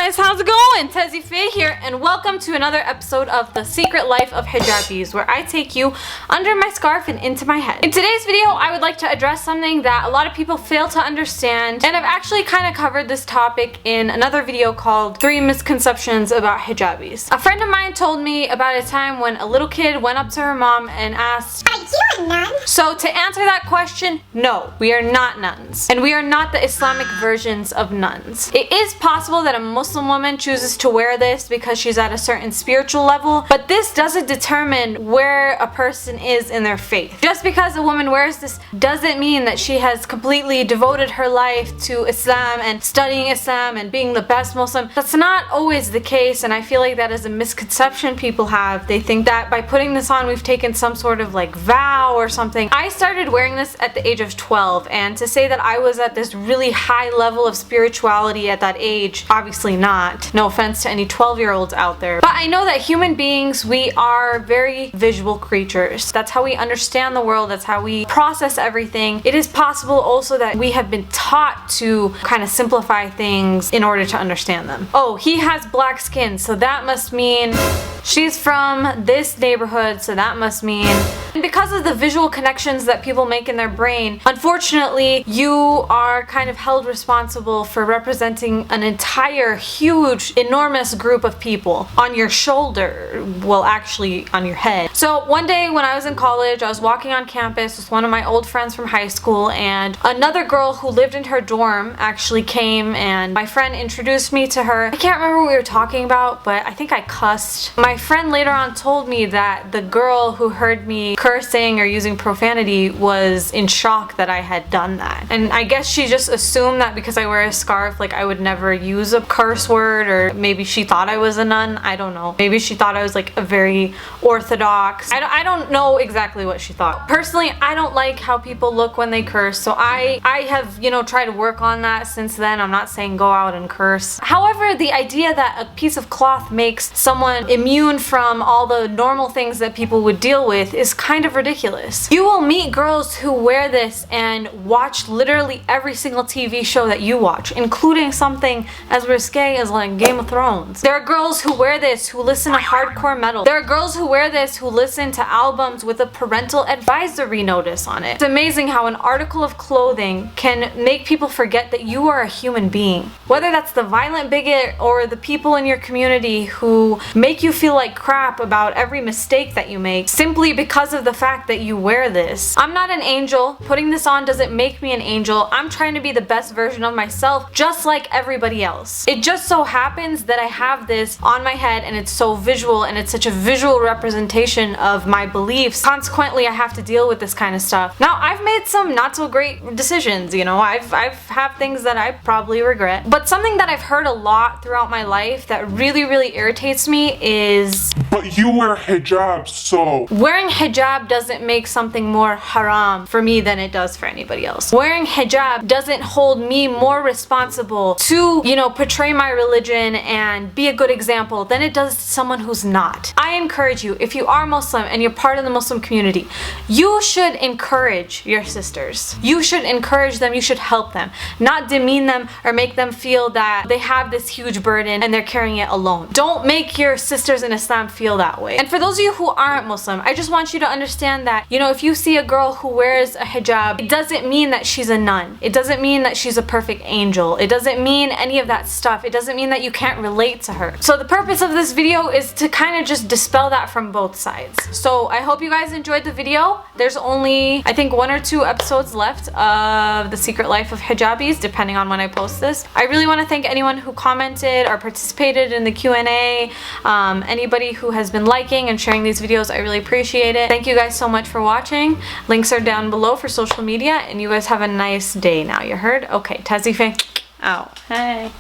guys, how's it going? Tezzy Faye here, and welcome to another episode of The Secret Life of Hijabis, where I take you under my scarf and into my head. In today's video, I would like to address something that a lot of people fail to understand, and I've actually kind of covered this topic in another video called 3 Misconceptions About Hijabis. A friend of mine told me about a time when a little kid went up to her mom and asked, "Are you a nun?" So to answer that question, no, we are not nuns, and we are not the Islamic versions of nuns. It is possible that a Muslim woman chooses to wear this because she's at a certain spiritual level, but this doesn't determine where a person is in their faith. Just because a woman wears this doesn't mean that she has completely devoted her life to Islam and studying Islam and being the best Muslim. That's not always the case, and I feel like that is a misconception people have. They think that by putting this on we've taken some sort of like vow or something. I started wearing this at the age of 12, and to say that I was at this really high level of spirituality at that age, obviously not. No offense to any 12-year-olds out there. But I know that human beings, we are very visual creatures. That's how we understand the world. That's how we process everything. It is possible also that we have been taught to kind of simplify things in order to understand them. Oh, he has black skin, so that must mean she's from this neighborhood, so that must mean... And because of the visual connections that people make in their brain, unfortunately, you are kind of held responsible for representing an entire, huge, enormous group of people on your shoulder. Well, actually, on your head. So one day when I was in college, I was walking on campus with one of my old friends from high school, and another girl who lived in her dorm actually came, and my friend introduced me to her. I can't remember what we were talking about, but I think I cussed. My friend later on told me that the girl who heard me cursing or using profanity was in shock that I had done that. And I guess she just assumed that because I wear a scarf, like I would never use a curse word, or maybe she thought I was a nun. I don't know. Maybe she thought I was like a very orthodox. I don't know exactly what she thought. Personally, I don't like how people look when they curse, so I have, you know, tried to work on that since then. I'm not saying go out and curse. However, the idea that a piece of cloth makes someone immune from all the normal things that people would deal with is kind of ridiculous. You will meet girls who wear this and watch literally every single TV show that you watch, including something as risque as like Game of Thrones. There are girls who wear this who listen to hardcore metal. There are girls who wear this who listen to albums with a parental advisory notice on it. It's amazing how an article of clothing can make people forget that you are a human being. Whether that's the violent bigot or the people in your community who make you feel like crap about every mistake that you make simply because of the fact that you wear this. I'm not an angel. Putting this on doesn't make me an angel. I'm trying to be the best version of myself, just like everybody else. It just so happens that I have this on my head and it's so visual, and it's such a visual representation of my beliefs. Consequently, I have to deal with this kind of stuff. Now, I've made some not so great decisions, you know. I've had things that I probably regret. But something that I've heard a lot throughout my life that really irritates me is... But you wear hijab, so... Wearing hijab doesn't make something more haram for me than it does for anybody else. Wearing hijab doesn't hold me more responsible to, you know, portray my religion and be a good example than it does someone who's not. I encourage you, if you are Muslim and you're part of the Muslim community, you should encourage your sisters. You should encourage them, you should help them, not demean them or make them feel that they have this huge burden and they're carrying it alone. Don't make your sisters in Islam feel that way. And for those of you who aren't Muslim, I just want you to understand that, you know, if you see a girl who wears a hijab, it doesn't mean that she's a nun. It doesn't mean that she's a perfect angel. It doesn't mean any of that stuff. It doesn't mean that you can't relate to her. So the purpose of this video is to kind of just dispel that from both sides. So I hope you guys enjoyed the video. There's only, I think, 1 or 2 episodes left of The Secret Life of Hijabis, depending on when I post this. I really want to thank anyone who commented or participated in the Q&A, anybody who has been liking and sharing these videos. I really appreciate it. Thank you guys so much for watching. Links are down below for social media, and you guys have a nice day now. You heard? Okay, Tezzy Faye out. Hey.